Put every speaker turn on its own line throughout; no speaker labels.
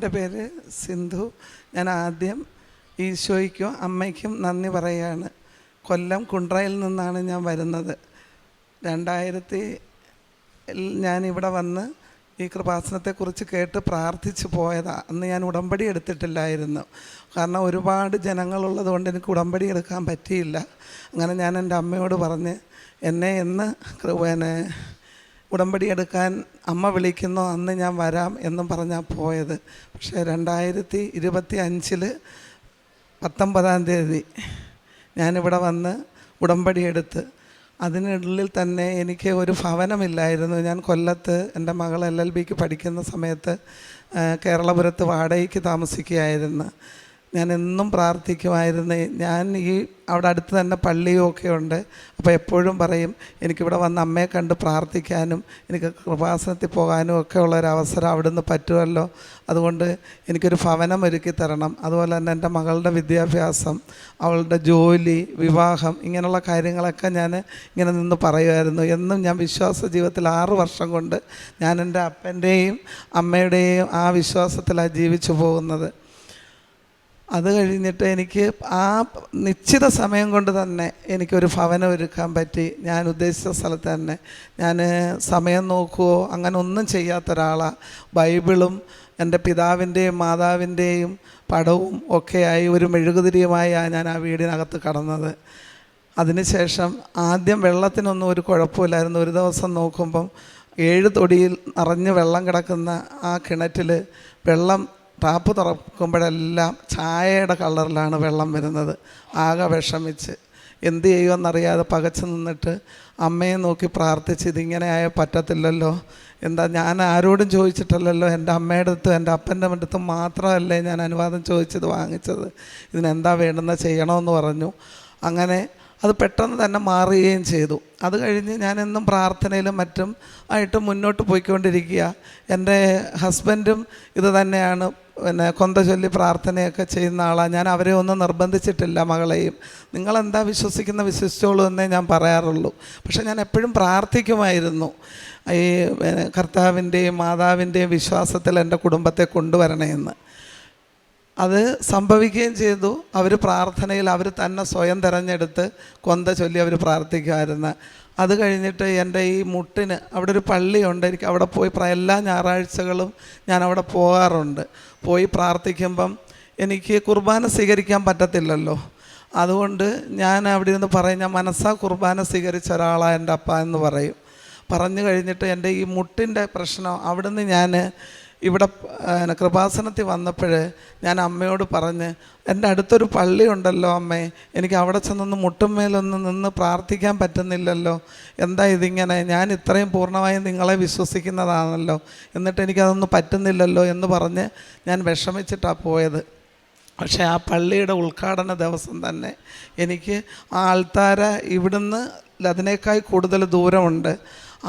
എൻ്റെ പേര് സിന്ധു. ഞാൻ ആദ്യം ഈശോയ്ക്കും അമ്മയ്ക്കും നന്ദി പറയുകയാണ്. കൊല്ലം കുണ്ട്രയിൽ നിന്നാണ് ഞാൻ വരുന്നത്. 2000 ഞാനിവിടെ വന്ന് ഈ കൃപാസനത്തെക്കുറിച്ച് കേട്ട് പ്രാർത്ഥിച്ച് പോയതാണ്. അന്ന് ഞാൻ ഉടമ്പടി എടുത്തിട്ടില്ലായിരുന്നു. കാരണം ഒരുപാട് ജനങ്ങളുള്ളത് കൊണ്ട് എനിക്ക് ഉടമ്പടി എടുക്കാൻ പറ്റിയില്ല. അങ്ങനെ ഞാൻ എൻ്റെ അമ്മയോട് പറഞ്ഞ് എന്നെ എന്ന് ഉടമ്പടി എടുക്കാൻ അമ്മ വിളിക്കുന്നോ അന്ന് ഞാൻ വരാം എന്നും പറഞ്ഞാൽ പോയത്. പക്ഷേ 2025 19-ാം തീയതി ഞാനിവിടെ വന്ന് ഉടമ്പടി എടുത്ത്. അതിനുള്ളിൽ തന്നെ എനിക്ക് ഒരു ഭവനമില്ലായിരുന്നു. ഞാൻ കൊല്ലത്ത് എൻ്റെ മകൾ LLBക്ക് പഠിക്കുന്ന സമയത്ത് കേരളപുരത്ത് വാടകയ്ക്ക് താമസിക്കുകയായിരുന്നു. ഞാൻ എന്നും പ്രാർത്ഥിക്കുമായിരുന്നു. ഞാൻ അവിടെ അടുത്ത് തന്നെ പള്ളിയും ഒക്കെ ഉണ്ട്. അപ്പോൾ എപ്പോഴും പറയും എനിക്കിവിടെ വന്ന് അമ്മയെ കണ്ട് പ്രാർത്ഥിക്കാനും എനിക്ക് കൃപാസനത്തിൽ പോകാനും ഒക്കെ ഉള്ളൊരവസരം അവിടുന്ന് പറ്റുമല്ലോ. അതുകൊണ്ട് എനിക്കൊരു ഭവനം ഒരുക്കി തരണം. അതുപോലെ തന്നെ എൻ്റെ മകളുടെ വിദ്യാഭ്യാസം, അവളുടെ ജോലി, വിവാഹം, ഇങ്ങനെയുള്ള കാര്യങ്ങളൊക്കെ ഞാൻ ഇങ്ങനെ നിന്ന് പറയുമായിരുന്നു. എന്നും ഞാൻ വിശ്വാസ ജീവിതത്തിൽ 6 വർഷം കൊണ്ട് ഞാൻ എൻ്റെ അപ്പൻ്റെയും അമ്മയുടെയും ആ വിശ്വാസത്തിലാണ് ജീവിച്ചു പോകുന്നത്. അത് കഴിഞ്ഞിട്ട് എനിക്ക് ആ നിശ്ചിത സമയം കൊണ്ട് തന്നെ എനിക്കൊരു ഭവനം ഒരുക്കാൻ പറ്റി. ഞാൻ ഉദ്ദേശിച്ച സ്ഥലത്ത് തന്നെ. ഞാൻ സമയം നോക്കുകയോ അങ്ങനെ ഒന്നും ചെയ്യാത്ത ഒരാളാണ്. ബൈബിളും എൻ്റെ പിതാവിൻ്റെയും മാതാവിൻ്റെയും പടവും ഒക്കെയായി ഒരു മെഴുകുതിരിയുമായാണ് ഞാൻ ആ വീടിനകത്ത് കടന്നത്. അതിനുശേഷം ആദ്യം വെള്ളത്തിനൊന്നും ഒരു കുഴപ്പമില്ലായിരുന്നു. ഒരു ദിവസം നോക്കുമ്പം 7 തൊടിയിൽ നിറഞ്ഞ് വെള്ളം കിടക്കുന്ന ആ കിണറ്റിൽ വെള്ളം ടാപ്പ് തുറക്കുമ്പോഴെല്ലാം ചായയുടെ കളറിലാണ് വെള്ളം വരുന്നത്. ആകെ വിഷമിച്ച് എന്ത് ചെയ്യുമെന്നറിയാതെ പകച്ചു നിന്നിട്ട് അമ്മയെ നോക്കി പ്രാർത്ഥിച്ച് ഇതിങ്ങനെ ആയാൽ പറ്റത്തില്ലല്ലോ. എന്താ ഞാൻ ആരോടും ചോദിച്ചിട്ടല്ലല്ലോ, എൻ്റെ അമ്മയുടെ അടുത്തും എൻ്റെ അപ്പൻ്റെ അടുത്തും മാത്രമല്ലേ ഞാൻ അനുവാദം ചോദിച്ചത് വാങ്ങിച്ചത്. ഇതിനെന്താ വേണ്ടുന്നത് ചെയ്യണമെന്ന് പറഞ്ഞു. അങ്ങനെ അത് പെട്ടെന്ന് തന്നെ മാറുകയും ചെയ്തു. അത് കഴിഞ്ഞ് ഞാനെന്നും പ്രാർത്ഥനയിലും മറ്റും ആയിട്ട് മുന്നോട്ട് പോയിക്കൊണ്ടിരിക്കുക. എൻ്റെ ഹസ്ബൻഡും ഇത് തന്നെയാണ്, കൊന്ത ചൊല്ലി പ്രാർത്ഥനയൊക്കെ ചെയ്യുന്ന ആളാണ്. ഞാൻ അവരെ ഒന്നും നിർബന്ധിച്ചിട്ടില്ല. മകളെയും നിങ്ങളെന്താ വിശ്വസിച്ചോളൂ എന്നേ ഞാൻ പറയാറുള്ളൂ. പക്ഷെ ഞാൻ എപ്പോഴും പ്രാർത്ഥിക്കുമായിരുന്നു, ഈ കർത്താവിൻ്റെയും മാതാവിൻ്റെയും വിശ്വാസത്തിൽ എൻ്റെ കുടുംബത്തെ കൊണ്ടുവരണേന്ന്. അത് സംഭവിക്കുകയും ചെയ്തു. അവർ പ്രാർത്ഥനയിൽ അവർ തന്നെ സ്വയം തിരഞ്ഞെടുത്ത് കൊന്ത ചൊല്ലി അവർ പ്രാർത്ഥിക്കുമായിരുന്നു. അത് കഴിഞ്ഞിട്ട് എൻ്റെ ഈ മുട്ടിന് അവിടെ ഒരു പള്ളിയുണ്ട്. എനിക്ക് അവിടെ പോയി എല്ലാ ഞായറാഴ്ചകളും ഞാൻ അവിടെ പോകാറുണ്ട്. പോയി പ്രാർത്ഥിക്കുമ്പം എനിക്ക് കുർബാന സ്വീകരിക്കാൻ പറ്റത്തില്ലല്ലോ. അതുകൊണ്ട് ഞാൻ അവിടെ നിന്ന് പറയും, ഞാൻ മനസ്സാ കുർബാന സ്വീകരിച്ച ഒരാളാണ് എൻ്റെ അപ്പ എന്ന് പറയും. പറഞ്ഞു കഴിഞ്ഞിട്ട് എൻ്റെ ഈ മുട്ടിൻ്റെ പ്രശ്നം അവിടുന്ന് ഞാൻ ഇവിടെ കൃപാസനത്തിൽ വന്നപ്പോൾ ഞാൻ അമ്മയോട് പറഞ്ഞ്, എൻ്റെ അടുത്തൊരു പള്ളി ഉണ്ടല്ലോ അമ്മേ, എനിക്ക് അവിടെ ചെന്നൊന്ന് മുട്ടുമേലൊന്ന് നിന്ന് പ്രാർത്ഥിക്കാൻ പറ്റുന്നില്ലല്ലോ. എന്താ ഇതിങ്ങനെ? ഞാൻ ഇത്രയും പൂർണ്ണമായും നിങ്ങളെ വിശ്വസിക്കുന്നതാണല്ലോ, എന്നിട്ട് എനിക്കതൊന്നും പറ്റുന്നില്ലല്ലോ എന്ന് പറഞ്ഞ് ഞാൻ വിഷമിച്ചിട്ടാണ് പോയത്. പക്ഷേ ആ പള്ളിയുടെ ഉദ്ഘാടന ദിവസം തന്നെ എനിക്ക് ആ ആൾത്താര ഇവിടുന്ന് അതിനേക്കാൾ കൂടുതൽ ദൂരമുണ്ട്.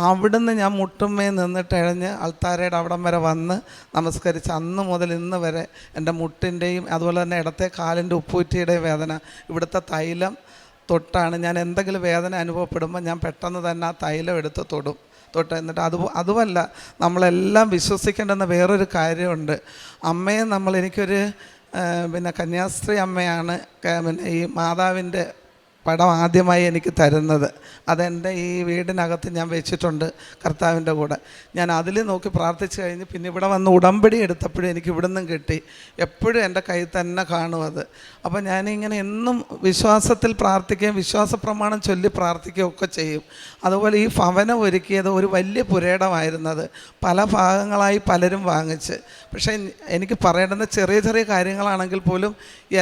അവിടുന്ന് ഞാൻ മുട്ടുമ്മേ നിന്നിട്ട് എഴഞ്ഞ് അൾത്താരയുടെ അവിടം വരെ വന്ന് നമസ്കരിച്ച് അന്ന് മുതൽ ഇന്ന് വരെ എൻ്റെ മുട്ടിൻ്റെയും അതുപോലെ തന്നെ ഇടത്തെ കാലിൻ്റെ ഉപ്പൂറ്റിയുടെയും വേദന ഇവിടുത്തെ തൈലം തൊട്ടാണ്. ഞാൻ എന്തെങ്കിലും വേദന അനുഭവപ്പെടുമ്പോൾ ഞാൻ പെട്ടെന്ന് തന്നെ ആ തൈലം എടുത്ത് തൊട്ട് എന്നിട്ട് അതുമല്ല, നമ്മളെല്ലാം വിശ്വസിക്കേണ്ടുന്ന വേറൊരു കാര്യമുണ്ട്. അമ്മയെ എനിക്കൊരു കന്യാസ്ത്രീ അമ്മയാണ് ഈ മാതാവിൻ്റെ പടം ആദ്യമായി എനിക്ക് തരുന്നത്. അതെൻ്റെ ഈ വീടിനകത്ത് ഞാൻ വെച്ചിട്ടുണ്ട് കർത്താവിൻ്റെ കൂടെ. ഞാൻ അതിൽ നോക്കി പ്രാർത്ഥിച്ച് കഴിഞ്ഞ് പിന്നെ ഇവിടെ വന്ന് ഉടമ്പടി എടുത്തപ്പോഴും എനിക്ക് ഇവിടെ നിന്നും കിട്ടി. എപ്പോഴും എൻ്റെ കയ്യിൽ തന്നെ കാണും അത്. അപ്പോൾ ഞാനിങ്ങനെ എന്നും വിശ്വാസത്തിൽ പ്രാർത്ഥിക്കുകയും വിശ്വാസ പ്രമാണം ചൊല്ലി പ്രാർത്ഥിക്കുകയും ഒക്കെ ചെയ്യും. അതുപോലെ ഈ ഭവനം ഒരുക്കിയത് ഒരു വലിയ പുരേടമായിരുന്നത് പല ഭാഗങ്ങളായി പലരും വാങ്ങിച്ച്. പക്ഷേ എനിക്ക് പറയേണ്ടുന്ന ചെറിയ ചെറിയ കാര്യങ്ങളാണെങ്കിൽ പോലും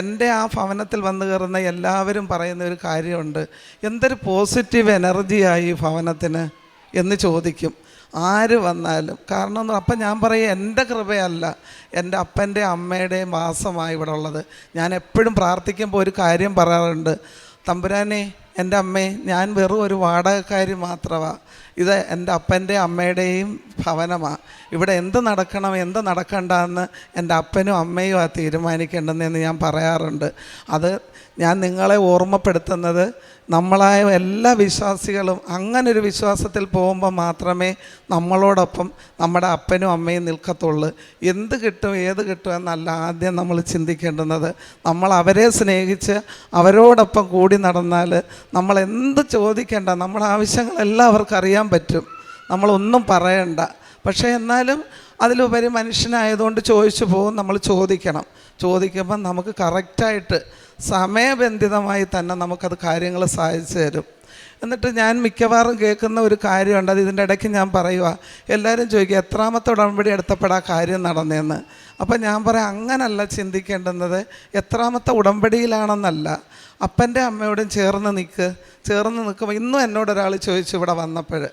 എൻ്റെ ആ ഭവനത്തിൽ വന്നു കയറുന്ന എല്ലാവരും പറയുന്ന ഒരു കാര്യമുണ്ട്, എന്തൊരു പോസിറ്റീവ് എനർജിയായി ഈ ഭവനത്തിന് എന്ന് ചോദിക്കും ആര് വന്നാലും. കാരണം അപ്പം ഞാൻ പറയും, എൻ്റെ കൃപയല്ല, എൻ്റെ അപ്പൻ്റെ അമ്മയുടെയും വാസമായി ഇവിടെ ഉള്ളത്. ഞാൻ എപ്പോഴും പ്രാർത്ഥിക്കുമ്പോൾ ഒരു കാര്യം പറയാറുണ്ട്, തമ്പുരാനെ എൻ്റെ അമ്മേ, ഞാൻ വെറും ഒരു വാടകക്കാരി മാത്രമാണ്. ഇത് എൻ്റെ അപ്പൻ്റെ അമ്മയുടെയും ഭവനമാണ്. ഇവിടെ എന്ത് നടക്കണം എന്ത് നടക്കണ്ടെന്ന് എൻ്റെ അപ്പനും അമ്മയും തീരുമാനിക്കേണ്ടതെന്ന് ഞാൻ പറയാറുണ്ട്. അത് ഞാൻ നിങ്ങളെ ഓർമ്മപ്പെടുത്തുന്നത്, നമ്മളായ എല്ലാ വിശ്വാസികളും അങ്ങനൊരു വിശ്വാസത്തിൽ പോകുമ്പോൾ മാത്രമേ നമ്മളോടൊപ്പം നമ്മുടെ അപ്പനും അമ്മയും നിൽക്കത്തുള്ളൂ. എന്ത് കിട്ടും ഏത് കിട്ടും എന്നല്ല ആദ്യം നമ്മൾ ചിന്തിക്കേണ്ടുന്നത്. നമ്മൾ അവരെ സ്നേഹിച്ച് അവരോടൊപ്പം കൂടി നടന്നാൽ നമ്മൾ എന്ത് ചോദിക്കേണ്ട, നമ്മുടെ ആവശ്യങ്ങളെല്ലാം അവർക്ക് അറിയാൻ പറ്റും, നമ്മളൊന്നും പറയണ്ട. പക്ഷേ എന്നാലും അതിലുപരി മനുഷ്യനായതുകൊണ്ട് ചോദിച്ചു പോകും. നമ്മൾ ചോദിക്കുമ്പം നമുക്ക് കറക്റ്റായിട്ട് സമയബന്ധിതമായി തന്നെ നമുക്കത് കാര്യങ്ങൾ സാധിച്ചു തരും. എന്നിട്ട് ഞാൻ മിക്കവാറും കേൾക്കുന്ന ഒരു കാര്യമുണ്ട്, അത് ഇതിൻ്റെ ഇടയ്ക്ക് ഞാൻ പറയുക. എല്ലാവരും ചോദിക്കുക എത്രാമത്തെ ഉടമ്പടി എടുത്തപ്പോഴാ കാര്യം നടന്നതെന്ന്. അപ്പം ഞാൻ പറയാം, അങ്ങനല്ല ചിന്തിക്കേണ്ടുന്നത്. എത്രാമത്തെ ഉടമ്പടിയിലാണെന്നല്ല, അപ്പൻ്റെ അമ്മയോടും ചേർന്ന് നിൽക്കുമ്പോൾ ഇന്നും എന്നോടൊരാൾ ചോദിച്ചു ഇവിടെ വന്നപ്പോൾ.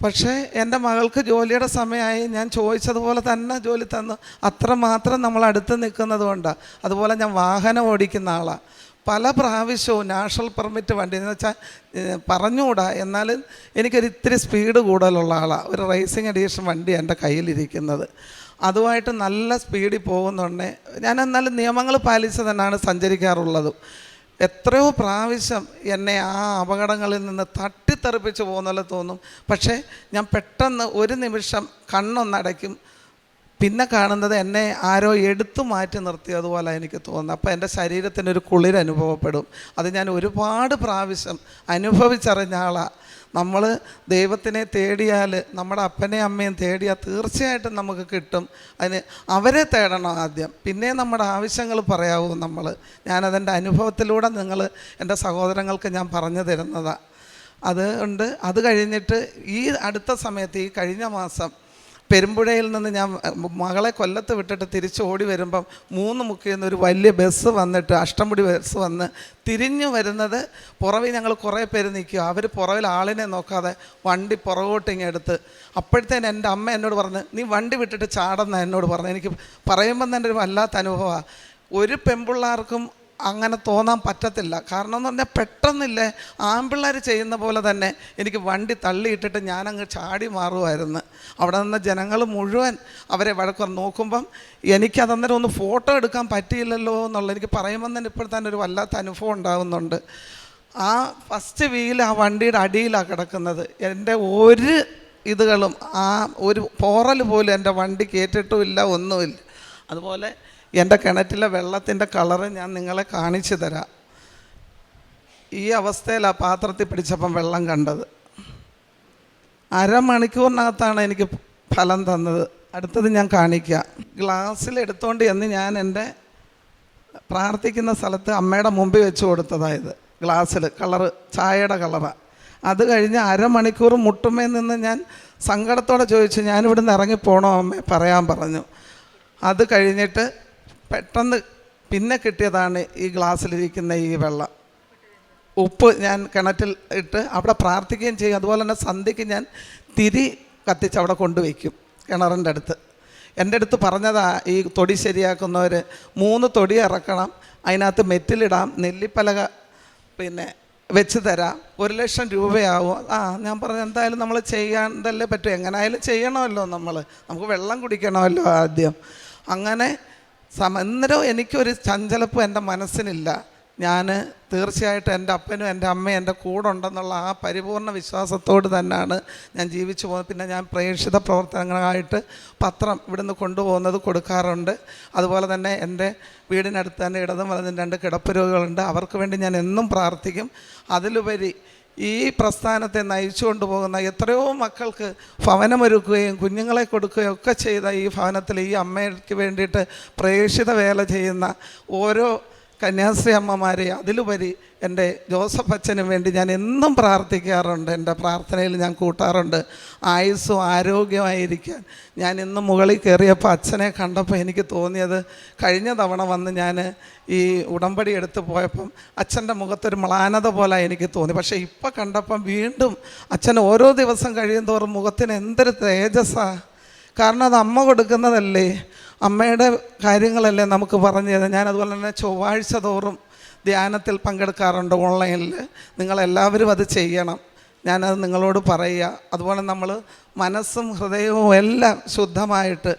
പക്ഷേ എൻ്റെ മകൾക്ക് ജോലിയുടെ സമയമായി, ഞാൻ ചോദിച്ചതുപോലെ തന്നെ ജോലി തന്നു. അത്രമാത്രം നമ്മൾ അടുത്ത് നിൽക്കുന്നത് കൊണ്ടാണ്. അതുപോലെ ഞാൻ വാഹനം ഓടിക്കുന്ന ആളാണ്. പല പ്രാവശ്യവും നാഷണൽ പെർമിറ്റ് വണ്ടി എന്ന് വെച്ചാൽ പറഞ്ഞുകൂടാ, എന്നാലും എനിക്കൊരു ഇത്തിരി സ്പീഡ് കൂടുതലുള്ള ആളാണ്. ഒരു റേസിംഗ് എഡീഷൻ വണ്ടി എൻ്റെ കയ്യിലിരിക്കുന്നത്. അതുമായിട്ട് നല്ല സ്പീഡിൽ പോകുന്നുണ്ട് ഞാൻ. എന്നാലും നിയമങ്ങൾ പാലിച്ച് തന്നെയാണ് സഞ്ചരിക്കാറുള്ളത്. എത്രയോ പ്രാവശ്യം എന്നെ ആ അപകടങ്ങളിൽ നിന്ന് തട്ടിത്തെറിപ്പിച്ച് പോകുന്നപോലെ തോന്നും. പക്ഷേ ഞാൻ പെട്ടെന്ന് ഒരു നിമിഷം കണ്ണൊന്നടയ്ക്കും, പിന്നെ കാണുന്നത് എന്നെ ആരോ എടുത്തു മാറ്റി നിർത്തിയതുപോലെ എനിക്ക് തോന്നുന്നു. അപ്പോൾ എൻ്റെ ശരീരത്തിനൊരു കുളിരനുഭവപ്പെടും. അത് ഞാൻ ഒരുപാട് പ്രാവശ്യം അനുഭവിച്ചറിഞ്ഞ ആളാണ്. നമ്മൾ ദൈവത്തിനെ തേടിയാൽ, നമ്മുടെ അപ്പനെയും അമ്മയും തേടിയാൽ തീർച്ചയായിട്ടും നമുക്ക് കിട്ടും. അതിന് അവരെ തേടണം ആദ്യം, പിന്നെ നമ്മുടെ ആവശ്യങ്ങൾ പറയാവൂ നമ്മൾ. ഞാനതെൻ്റെ അനുഭവത്തിലൂടെ എൻ്റെ സഹോദരങ്ങൾക്ക് ഞാൻ പറഞ്ഞു തരുന്നതാണ്. അതുകൊണ്ട് അത് കഴിഞ്ഞിട്ട് ഈ അടുത്ത സമയത്ത്, ഈ കഴിഞ്ഞ മാസം പെരുമ്പുഴയിൽ നിന്ന് ഞാൻ മകളെ കൊല്ലത്ത് വിട്ടിട്ട് തിരിച്ച് ഓടി വരുമ്പം 3 മുക്കിൽ നിന്ന് ഒരു വലിയ ബസ് വന്നിട്ട്, അഷ്ടമുടി ബസ് വന്ന് തിരിഞ്ഞു വരുന്നത്, പുറവിൽ ഞങ്ങൾ കുറേ പേര് നിൽക്കുക. അവർ പുറവിൽ ആളിനെ നോക്കാതെ വണ്ടി പുറകോട്ടിങ്ങെടുത്ത്. അപ്പോഴത്തേന് എൻ്റെ അമ്മ എന്നോട് പറഞ്ഞ്, നീ വണ്ടി വിട്ടിട്ട് ചാടുന്ന എന്നോട് പറഞ്ഞു. എനിക്ക് പറയുമ്പം തന്നെ ഒരു വല്ലാത്ത അനുഭവമാണ്. ഒരു പെൺപിള്ളേർക്കും അങ്ങനെ തോന്നാൻ പറ്റത്തില്ല. കാരണം എന്ന് പറഞ്ഞാൽ പെട്ടെന്നില്ലേ, ആൺപിള്ളേർ ചെയ്യുന്ന പോലെ തന്നെ എനിക്ക് വണ്ടി തള്ളിയിട്ടിട്ട് ഞാനങ്ങ് ചാടി മാറുമായിരുന്നു. അവിടെ നിന്ന് ജനങ്ങൾ മുഴുവൻ അവരെ വഴക്ക് നോക്കുമ്പം എനിക്കതന്നേരം ഒന്ന് ഫോട്ടോ എടുക്കാൻ പറ്റിയില്ലല്ലോ എനിക്ക് പറയുമ്പം തന്നെ ഇപ്പോൾ തന്നെ ഒരു വല്ലാത്ത അനുഭവം ഉണ്ടാകുന്നുണ്ട്. ആ ഫസ്റ്റ് വീൽ ആ വണ്ടിയുടെ അടിയിലാണ് കിടക്കുന്നത്. എൻ്റെ ഒരു ഇതുകളും ആ ഒരു പോറൽ പോലും എൻ്റെ വണ്ടി കേട്ടിട്ടുമില്ല, ഒന്നുമില്ല. അതുപോലെ എൻ്റെ കിണറ്റിലെ വെള്ളത്തിൻ്റെ കളറ് ഞാൻ നിങ്ങളെ കാണിച്ചു തരാം. ഈ അവസ്ഥയിലാണ് പാത്രത്തിൽ പിടിച്ചപ്പം വെള്ളം കണ്ടത്. അരമണിക്കൂറിനകത്താണ് എനിക്ക് ഫലം തന്നത്. അടുത്തത് ഞാൻ കാണിക്കാം. ഗ്ലാസ്സിൽ എടുത്തുകൊണ്ട് എന്ന് ഞാൻ എൻ്റെ പ്രാർത്ഥിക്കുന്ന സ്ഥലത്ത് അമ്മയുടെ മുമ്പിൽ വെച്ച് കൊടുത്തതായത്. ഗ്ലാസ്സിൽ കളറ്, ചായയുടെ കളറാണ്. അത് കഴിഞ്ഞ് അരമണിക്കൂർ മുട്ടുമേ നിന്ന് ഞാൻ സങ്കടത്തോടെ ചോദിച്ചു, ഞാനിവിടുന്ന് ഇറങ്ങിപ്പോണോ അമ്മേ, പറയാൻ പറഞ്ഞു. അത് കഴിഞ്ഞിട്ട് പെട്ടെന്ന് പിന്നെ കിട്ടിയതാണ് ഈ ഗ്ലാസ്സിലിരിക്കുന്ന ഈ വെള്ളം. ഉപ്പ് ഞാൻ കിണറ്റിൽ ഇട്ട് അവിടെ പ്രാർത്ഥിക്കുകയും ചെയ്യും. അതുപോലെ തന്നെ സന്ധ്യയ്ക്ക് ഞാൻ തിരി കത്തിച്ച് അവിടെ കൊണ്ടുവയ്ക്കും കിണറിൻ്റെ അടുത്ത്. എൻ്റെ അടുത്ത് പറഞ്ഞതാ, ഈ തൊടി ശരിയാക്കുന്നവർ 3 തൊടി ഇറക്കണം, അതിനകത്ത് മെറ്റിലിടാം, നെല്ലിപ്പലക പിന്നെ വെച്ച് തരാം, 1 ലക്ഷം രൂപയാവും. ഞാൻ പറഞ്ഞു എന്തായാലും നമ്മൾ ചെയ്യാണ്ടല്ലേ പറ്റും, എങ്ങനെയായാലും ചെയ്യണമല്ലോ, നമുക്ക് വെള്ളം കുടിക്കണമല്ലോ ആദ്യം. അങ്ങനെ അന്നേരം എനിക്കൊരു ചഞ്ചലപ്പും എൻ്റെ മനസ്സിനില്ല. ഞാൻ തീർച്ചയായിട്ടും എൻ്റെ അപ്പനും എൻ്റെ അമ്മയും എൻ്റെ കൂടെ ഉണ്ടെന്നുള്ള ആ പരിപൂർണ്ണ വിശ്വാസത്തോട് തന്നെയാണ് ഞാൻ ജീവിച്ചു പോകുന്നത്. പിന്നെ ഞാൻ പ്രേക്ഷിത പ്രവർത്തനങ്ങളായിട്ട് പത്രം ഇവിടുന്ന് കൊണ്ടുപോകുന്നത് കൊടുക്കാറുണ്ട്. അതുപോലെ തന്നെ എൻ്റെ വീടിനടുത്ത് തന്നെ ഇടതും വലതും 2 കിടപ്പ് രോഗികളുണ്ട്. അവർക്ക് വേണ്ടി ഞാൻ എന്നും പ്രാർത്ഥിക്കും. അതിലുപരി ഈ പ്രസ്ഥാനത്തെ നയിച്ചു കൊണ്ടുപോകുന്ന എത്രയോ മക്കൾക്ക് ഭവനമൊരുക്കുകയും കുഞ്ഞുങ്ങളെ കൊടുക്കുകയും ഒക്കെ ചെയ്ത ഈ ഭവനത്തിൽ ഈ അമ്മയ്ക്ക് വേണ്ടിയിട്ട് പ്രേക്ഷിത വേല ചെയ്യുന്ന ഓരോ കന്യാസ്ത്രീ അമ്മമാരെ, അതിലുപരി എൻ്റെ ജോസഫ് അച്ഛനും വേണ്ടി ഞാൻ എന്നും പ്രാർത്ഥിക്കാറുണ്ട്. എൻ്റെ പ്രാർത്ഥനയിൽ ഞാൻ കൂട്ടാറുണ്ട്. ആയുസ്സും ആരോഗ്യമായിരിക്കാൻ. ഞാൻ ഇന്ന് മുകളിൽ കയറിയപ്പോൾ അച്ഛനെ കണ്ടപ്പോൾ എനിക്ക് തോന്നിയത്, കഴിഞ്ഞ തവണ വന്ന് ഞാൻ ഈ ഉടമ്പടി എടുത്ത് പോയപ്പം അച്ഛൻ്റെ മുഖത്തൊരു മ്ലാനത പോലെ എനിക്ക് തോന്നി. പക്ഷേ ഇപ്പം കണ്ടപ്പം വീണ്ടും അച്ഛൻ ഓരോ ദിവസം കഴിയും തോറും മുഖത്തിന് എന്തൊരു തേജസ്സാണ്. കാരണം അത് അമ്മ കൊടുക്കുന്നതല്ലേ, അമ്മയുടെ കാര്യങ്ങളല്ലേ നമുക്ക് പറഞ്ഞു തരാം. ഞാനതുപോലെ തന്നെ ചൊവ്വാഴ്ച തോറും ധ്യാനത്തിൽ പങ്കെടുക്കാറുണ്ട് ഓൺലൈനിൽ. നിങ്ങളെല്ലാവരും അത് ചെയ്യണം, ഞാനത് നിങ്ങളോട് പറയുക. അതുപോലെ നമ്മൾ മനസ്സും ഹൃദയവും എല്ലാം ശുദ്ധമായിട്ട്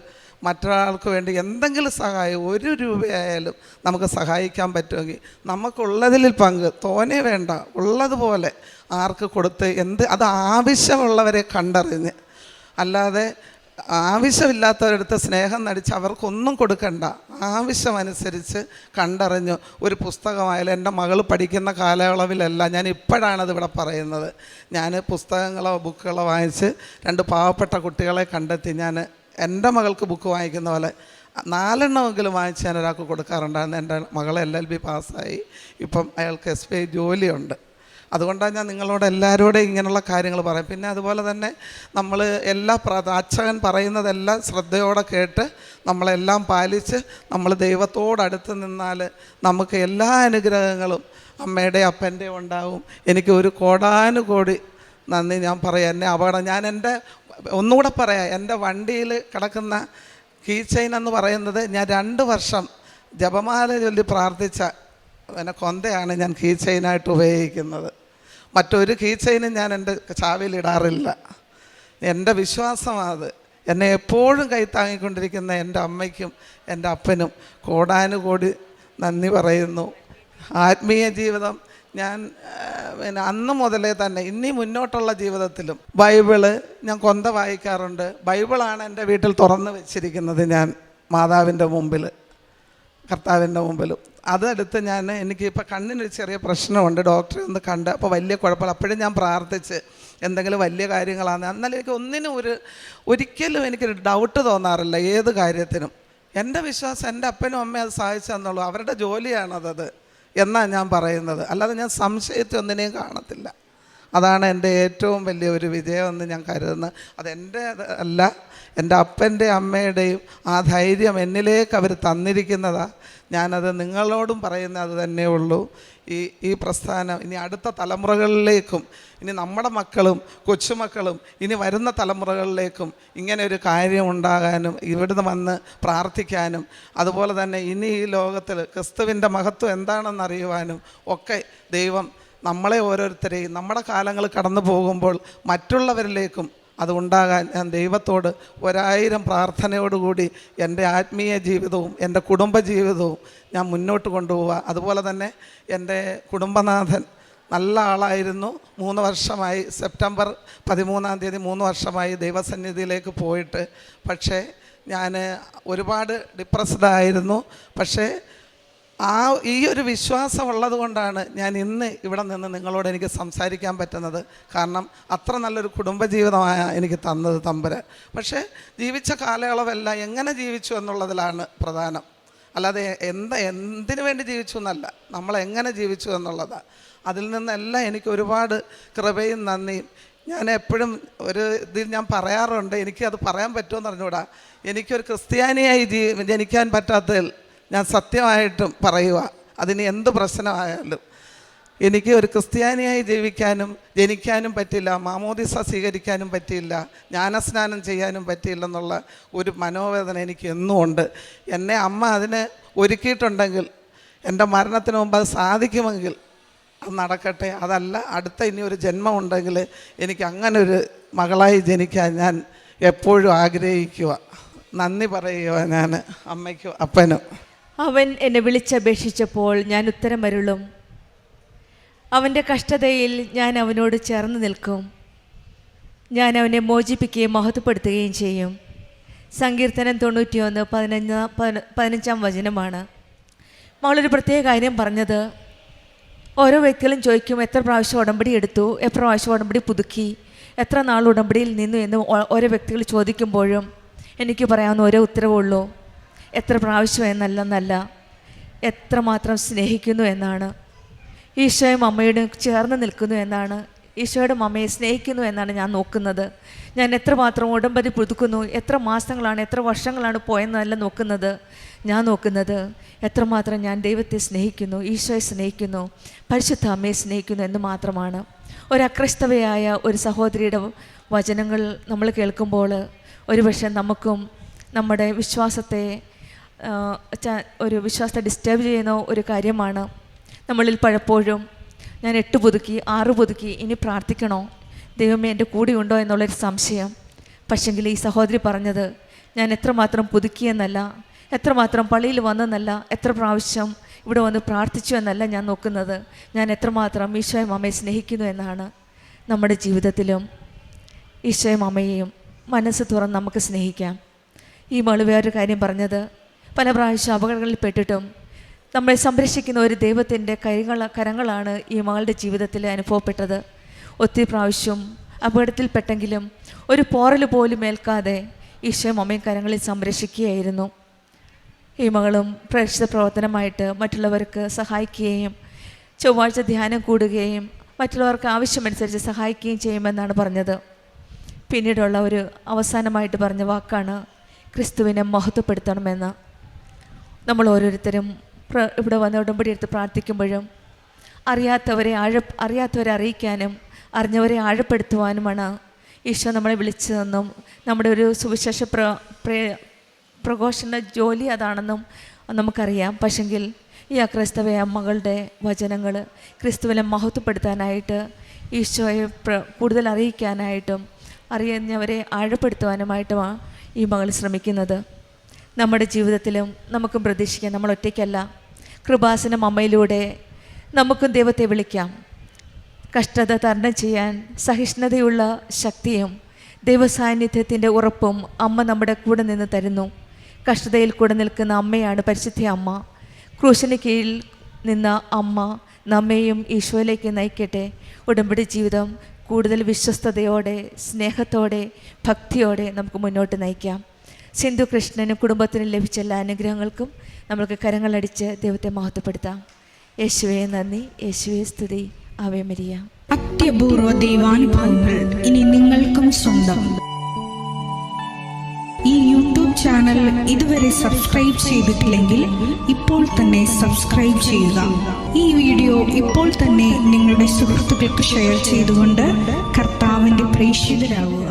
മറ്റൊരാൾക്ക് വേണ്ടി എന്തെങ്കിലും സഹായം 1 രൂപയായാലും നമുക്ക് സഹായിക്കാൻ പറ്റുമെങ്കിൽ നമുക്കുള്ളതിൽ പങ്ക് തോനെ വേണ്ട, ഉള്ളതുപോലെ ആർക്ക് കൊടുത്ത് അത് ആവശ്യമുള്ളവരെ കണ്ടറിഞ്ഞ്, അല്ലാതെ ആവശ്യമില്ലാത്തവരടുത്ത് സ്നേഹം നടിച്ച് അവർക്കൊന്നും കൊടുക്കണ്ട. ആവശ്യമനുസരിച്ച് കണ്ടറിഞ്ഞു ഒരു പുസ്തകമായാലും എൻ്റെ മകൾ പഠിക്കുന്ന കാലയളവിലല്ല, ഞാൻ ഇപ്പോഴാണത് ഇവിടെ പറയുന്നത്. ഞാൻ പുസ്തകങ്ങളോ ബുക്കുകളോ വാങ്ങിച്ച് 2 പാവപ്പെട്ട കുട്ടികളെ കണ്ടെത്തി ഞാൻ എൻ്റെ മകൾക്ക് ബുക്ക് വാങ്ങിക്കുന്ന പോലെ 4 എണ്ണമെങ്കിലും വാങ്ങിച്ച് ഞാൻ ഒരാൾക്ക് കൊടുക്കാറുണ്ടായിരുന്നു. എൻ്റെ മകൾ LLB പാസ്സായി, ഇപ്പം അയാൾക്ക് SBI ജോലിയുണ്ട്. അതുകൊണ്ടാണ് ഞാൻ നിങ്ങളോട് എല്ലാവരോടും ഇങ്ങനെയുള്ള കാര്യങ്ങൾ പറയും. പിന്നെ അതുപോലെ തന്നെ നമ്മൾ അച്ഛൻ പറയുന്നതെല്ലാം ശ്രദ്ധയോടെ കേട്ട് നമ്മളെല്ലാം പാലിച്ച് നമ്മൾ ദൈവത്തോടടുത്ത് നിന്നാൽ നമുക്ക് എല്ലാ അനുഗ്രഹങ്ങളും അമ്മയുടെ അപ്പൻ്റെ ഉണ്ടാവും. എനിക്ക് ഒരു കോടാനുകോടി നന്ദി ഞാൻ പറയാം. എന്നെ ഞാൻ ഒന്നുകൂടെ പറയാം, എൻ്റെ വണ്ടിയിൽ കിടക്കുന്ന കീ ചെയിൻ എന്ന് പറയുന്നത് ഞാൻ 2 വർഷം ജപമാല ചൊല്ലി പ്രാർത്ഥിച്ച കൊന്തയാണ് ഞാൻ കീ ചെയിനായിട്ട് ഉപയോഗിക്കുന്നത്. മറ്റൊരു കീ ചെയിനും ഞാൻ എൻ്റെ ചാവിയിലിടാറില്ല. എൻ്റെ വിശ്വാസമാത്. എന്നെ എപ്പോഴും കൈത്താങ്ങിക്കൊണ്ടിരിക്കുന്ന എൻ്റെ അമ്മയ്ക്കും എൻ്റെ അപ്പനും കോടാനുകോടി നന്ദി പറയുന്നു. ആത്മീയ ജീവിതം ഞാൻ അന്ന് മുതലേ തന്നെ ഇനി മുന്നോട്ടുള്ള ജീവിതത്തിലും ബൈബിള് ഞാൻ കൊന്ത വായിക്കാറുണ്ട്. ബൈബിളാണ് എൻ്റെ വീട്ടിൽ തുറന്ന് വെച്ചിരിക്കുന്നത്. ഞാൻ മാതാവിൻ്റെ മുമ്പിൽ, കർത്താവിൻ്റെ മുമ്പിലും അതെടുത്ത് എനിക്കിപ്പോൾ കണ്ണിനൊരു ചെറിയ പ്രശ്നമുണ്ട്, ഡോക്ടറെ ഒന്ന് കണ്ട്. അപ്പോൾ വലിയ കുഴപ്പമില്ല. അപ്പോഴും ഞാൻ പ്രാർത്ഥിച്ച് എന്തെങ്കിലും വലിയ കാര്യങ്ങളാണ്. എന്നാലും എനിക്ക് ഒരിക്കലും എനിക്കൊരു ഡൗട്ട് തോന്നാറില്ല ഏത് കാര്യത്തിനും. എൻ്റെ വിശ്വാസം എൻ്റെ അപ്പനും അമ്മയും അത് സഹായിച്ചു തന്നുള്ളൂ, അവരുടെ ജോലിയാണത് എന്നാണ് ഞാൻ പറയുന്നത്. അല്ലാതെ ഞാൻ സംശയത്തെ ഒന്നിനെയും കാണത്തില്ല. അതാണ് എൻ്റെ ഏറ്റവും വലിയ ഒരു വിജയമെന്ന് ഞാൻ കരുതുന്നത്. അതെൻ്റെ അല്ല, എൻ്റെ അപ്പൻ്റെ അമ്മയുടെയും ആ ധൈര്യം എന്നിലേക്ക് അവർ തന്നിരിക്കുന്നതാണ്. ഞാനത് നിങ്ങളോടും പറയുന്നത് അത് തന്നെ ഉള്ളൂ. ഈ പ്രസ്ഥാനം ഇനി അടുത്ത തലമുറകളിലേക്കും, ഇനി നമ്മുടെ മക്കളും കൊച്ചുമക്കളും ഇനി വരുന്ന തലമുറകളിലേക്കും ഇങ്ങനെ ഒരു കാര്യം ഉണ്ടാകാനും ഇവിടുന്ന് വന്ന് പ്രാർത്ഥിക്കാനും, അതുപോലെ തന്നെ ഇനി ഈ ലോകത്തിൽ ക്രിസ്തുവിൻ്റെ മഹത്വം എന്താണെന്നറിയുവാനും ഒക്കെ ദൈവം നമ്മളെ ഓരോരുത്തരെയും നമ്മുടെ കാലങ്ങൾ കടന്നു പോകുമ്പോൾ മറ്റുള്ളവരിലേക്കും അതുണ്ടാകാൻ ഞാൻ ദൈവത്തോട് 1000 പ്രാർത്ഥനയോടുകൂടി എൻ്റെ ആത്മീയ ജീവിതവും എൻ്റെ കുടുംബജീവിതവും ഞാൻ മുന്നോട്ട് കൊണ്ടുപോവുക. അതുപോലെ തന്നെ എൻ്റെ കുടുംബനാഥൻ നല്ല ആളായിരുന്നു. 3 വർഷമായി, സെപ്റ്റംബർ 13 3 വർഷമായി ദൈവസന്നിധിയിലേക്ക് പോയിട്ട്. പക്ഷേ ഞാൻ ഒരുപാട് ഡിപ്രസ്ഡ് ആയിരുന്നു. പക്ഷേ ഈ ഒരു വിശ്വാസമുള്ളത് കൊണ്ടാണ് ഞാൻ ഇന്ന് ഇവിടെ നിന്ന് നിങ്ങളോട് എനിക്ക് സംസാരിക്കാൻ പറ്റുന്നത്. കാരണം അത്ര നല്ലൊരു കുടുംബജീവിതമായ എനിക്ക് തന്നത് തമ്പുരാൻ. പക്ഷേ ജീവിച്ച കാലയളവെല്ലാം എങ്ങനെ ജീവിച്ചു എന്നുള്ളതിലാണ് പ്രധാനം. അല്ലാതെ എന്തിനു വേണ്ടി ജീവിച്ചു എന്നല്ല, നമ്മളെങ്ങനെ ജീവിച്ചു എന്നുള്ളതാണ്. അതിൽ നിന്നെല്ലാം എനിക്ക് ഒരുപാട് കൃപയും നന്ദിയും. ഞാൻ എപ്പോഴും ഇതിൽ ഞാൻ പറയാറുണ്ട്, എനിക്കത് പറയാൻ പറ്റുമെന്ന് അറിഞ്ഞൂടാ. എനിക്കൊരു ക്രിസ്ത്യാനിയായി ജനിക്കാൻ പറ്റാത്തതിൽ ഞാൻ സത്യമായിട്ടും പറയുക. അതിന് എന്ത് പ്രശ്നമായാലും എനിക്ക് ഒരു ക്രിസ്ത്യാനിയായി ജനിക്കാനും പറ്റില്ല, മാമോദിസ സ്വീകരിക്കാനും പറ്റിയില്ല, ജ്ഞാനസ്നാനം ചെയ്യാനും പറ്റിയില്ലെന്നുള്ള ഒരു മനോവേദന എനിക്ക് എന്നും ഉണ്ട്. എന്നെ അമ്മ അതിനെ ഒരുക്കിയിട്ടുണ്ടെങ്കിൽ എൻ്റെ മരണത്തിന് മുമ്പ് അത് സാധിക്കുമെങ്കിൽ അത് നടക്കട്ടെ. അതല്ല, അടുത്ത ഇനി ഒരു ജന്മമുണ്ടെങ്കിൽ എനിക്ക് അങ്ങനെ ഒരു മകളായി ജനിക്കാൻ ഞാൻ എപ്പോഴും ആഗ്രഹിക്കുക. നന്ദി പറയുക ഞാൻ അമ്മയ്ക്കും അപ്പനും.
അവൻ എന്നെ വിളിച്ചപേക്ഷിച്ചപ്പോൾ ഞാൻ ഉത്തരമരുളും. അവൻ്റെ കഷ്ടതയിൽ ഞാൻ അവനോട് ചേർന്ന് നിൽക്കും. ഞാൻ അവനെ മോചിപ്പിക്കുകയും മഹത്വപ്പെടുത്തുകയും ചെയ്യും. സങ്കീർത്തനം 91:15 വചനമാണ്. മകളൊരു പ്രത്യേക കാര്യം പറഞ്ഞത്, ഓരോ വ്യക്തികളും ചോദിക്കും എത്ര പ്രാവശ്യം ഉടമ്പടി എടുത്തു, എത്ര പ്രാവശ്യം ഉടമ്പടി പുതുക്കി, എത്ര നാൾ ഉടമ്പടിയിൽ നിന്നു എന്ന് ഓരോ വ്യക്തികൾ ചോദിക്കുമ്പോഴും എനിക്ക് പറയാവുന്ന ഒരേ ഉത്തരവുള്ളൂ, എത്ര പ്രാവശ്യം എന്നല്ല, എത്രമാത്രം സ്നേഹിക്കുന്നു എന്നാണ്. ഈശോയും അമ്മയോട് ചേർന്ന് നിൽക്കുന്നു എന്നാണ്, ഈശോയുടെ അമ്മയെ സ്നേഹിക്കുന്നു എന്നാണ് ഞാൻ നോക്കുന്നത്. ഞാൻ എത്രമാത്രം ഉടമ്പടി പുതുക്കുന്നു, എത്ര മാസങ്ങളാണ് എത്ര വർഷങ്ങളാണ് പോയെന്നല്ല നോക്കുന്നത്. ഞാൻ നോക്കുന്നത് എത്രമാത്രം ഞാൻ ദൈവത്തെ സ്നേഹിക്കുന്നു, ഈശോയെ സ്നേഹിക്കുന്നു, പരിശുദ്ധ അമ്മയെ സ്നേഹിക്കുന്നു എന്ന് മാത്രമാണ്. ഒരക്രൈസ്തവയായ ഒരു സഹോദരിയുടെ വചനങ്ങൾ നമ്മൾ കേൾക്കുമ്പോൾ ഒരുപക്ഷെ നമുക്കും നമ്മുടെ വിശ്വാസത്തെ ഡിസ്റ്റർബ് ചെയ്യുന്ന ഒരു കാര്യമാണ്. നമ്മളിൽ പലപ്പോഴും ഞാൻ 8 പുതുക്കി 6 പുതുക്കി, ഇനി പ്രാർത്ഥിക്കണോ, ദൈവമേ എൻ്റെ കൂടെ ഉണ്ടോ എന്നുള്ളൊരു സംശയം. പക്ഷെങ്കിൽ ഈ സഹോദരി പറഞ്ഞത്, ഞാൻ എത്രമാത്രം പുതുക്കിയെന്നല്ല, എത്രമാത്രം പള്ളിയിൽ വന്നെന്നല്ല, എത്ര പ്രാവശ്യം ഇവിടെ വന്ന് പ്രാർത്ഥിച്ചു എന്നല്ല ഞാൻ നോക്കുന്നത്, ഞാൻ എത്രമാത്രം ഈശോയും അമ്മയെ സ്നേഹിക്കുന്നു എന്നാണ്. നമ്മുടെ ജീവിതത്തിലും ഈശോയും അമ്മയെയും മനസ്സ് തുറന്ന് നമുക്ക് സ്നേഹിക്കാം. ഈ മകൾ വേറൊരു കാര്യം പറഞ്ഞത്, പല പ്രാവശ്യം അപകടങ്ങളിൽ പെട്ടിട്ടും നമ്മളെ സംരക്ഷിക്കുന്ന ഒരു ദൈവത്തിൻ്റെ കരങ്ങളാണ് ഈ മകളുടെ ജീവിതത്തിൽ അനുഭവപ്പെട്ടത്. ഒത്തിരി പ്രാവശ്യം അപകടത്തിൽപ്പെട്ടെങ്കിലും ഒരു പോറൽ പോലും ഏൽക്കാതെ ഈശോയും അമ്മയും കരങ്ങളിൽ സംരക്ഷിക്കുകയായിരുന്നു. ഈ മകളും പ്രേക്ഷിത പ്രവർത്തനമായിട്ട് മറ്റുള്ളവർക്ക് സഹായിക്കുകയും ചൊവ്വാഴ്ച ധ്യാനം കൂടുകയും മറ്റുള്ളവർക്ക് ആവശ്യമനുസരിച്ച് സഹായിക്കുകയും ചെയ്യുമെന്നാണ് പറഞ്ഞത്. പിന്നീടുള്ള ഒരു അവസാനമായിട്ട് പറഞ്ഞ വാക്കാണ് ക്രിസ്തുവിനെ മഹത്വപ്പെടുത്തണമെന്ന്. നമ്മൾ ഓരോരുത്തരും ഇവിടെ വന്ന് ഉടമ്പടി എടുത്ത് പ്രാർത്ഥിക്കുമ്പോഴും അറിയാത്തവരെ അറിയിക്കാനും അറിഞ്ഞവരെ ആഴപ്പെടുത്തുവാനുമാണ് ഈശോ നമ്മളെ വിളിച്ചതെന്നും നമ്മുടെ ഒരു സുവിശേഷ പ്രഘോഷണ ജോലി അതാണെന്നും നമുക്കറിയാം. പക്ഷെങ്കിൽ ഈ അക്രൈസ്തവ അമ്മകളുടെ വചനങ്ങൾ ക്രിസ്തുവിനെ മഹത്വപ്പെടുത്താനായിട്ട്, ഈശോയെ കൂടുതൽ അറിയിക്കാനായിട്ടും അറിയുന്നവരെ ആഴപ്പെടുത്തുവാനുമായിട്ടുമാണ് ഈ മകൾ ശ്രമിക്കുന്നത്. നമ്മുടെ ജീവിതത്തിലും നമുക്കും പ്രതീക്ഷിക്കാം, നമ്മൾ ഒറ്റയ്ക്കല്ല. കൃപാസനം അമ്മയിലൂടെ നമുക്കും ദൈവത്തെ വിളിക്കാം. കഷ്ടത തരണം ചെയ്യാൻ സഹിഷ്ണുതയുള്ള ശക്തിയും ദൈവസാന്നിധ്യത്തിൻ്റെ ഉറപ്പും അമ്മ നമ്മുടെ കൂടെ നിന്ന് തരുന്നു. കഷ്ടതയിൽ കൂടെ നിൽക്കുന്ന അമ്മയാണ് പരിശുദ്ധ അമ്മ. ക്രൂശിന് കീഴിൽ നിന്ന അമ്മ നമ്മെയും ഈശോയിലേക്ക് നയിക്കട്ടെ. ഉടമ്പടി ജീവിതം കൂടുതൽ വിശ്വസ്തയോടെ, സ്നേഹത്തോടെ, ഭക്തിയോടെ നമുക്ക് മുന്നോട്ട് നയിക്കാം. സിന്ധു കൃഷ്ണനും കുടുംബത്തിനും ലഭിച്ച എല്ലാ അനുഗ്രഹങ്ങൾക്കും നമ്മൾക്ക് കരങ്ങളടിച്ച് ദൈവത്തെ മഹത്വപ്പെടുത്താം. യേശുവേ നന്ദി, യേശുവേ സ്തുതി. Ave Maria.
അത്യപൂർവ ദൈവാനുഭവങ്ങൾ ഇനി നിങ്ങൾക്കും സ്വന്തം. ഈ യൂട്യൂബ് ചാനൽ ഇതുവരെ സബ്സ്ക്രൈബ് ചെയ്തിട്ടില്ലെങ്കിൽ ഇപ്പോൾ തന്നെ സബ്സ്ക്രൈബ് ചെയ്യുക. ഈ വീഡിയോ ഇപ്പോൾ തന്നെ നിങ്ങളുടെ സുഹൃത്തുക്കൾക്ക് ഷെയർ ചെയ്തുകൊണ്ട് കർത്താവിൻ്റെ പ്രേക്ഷിതരാകുക.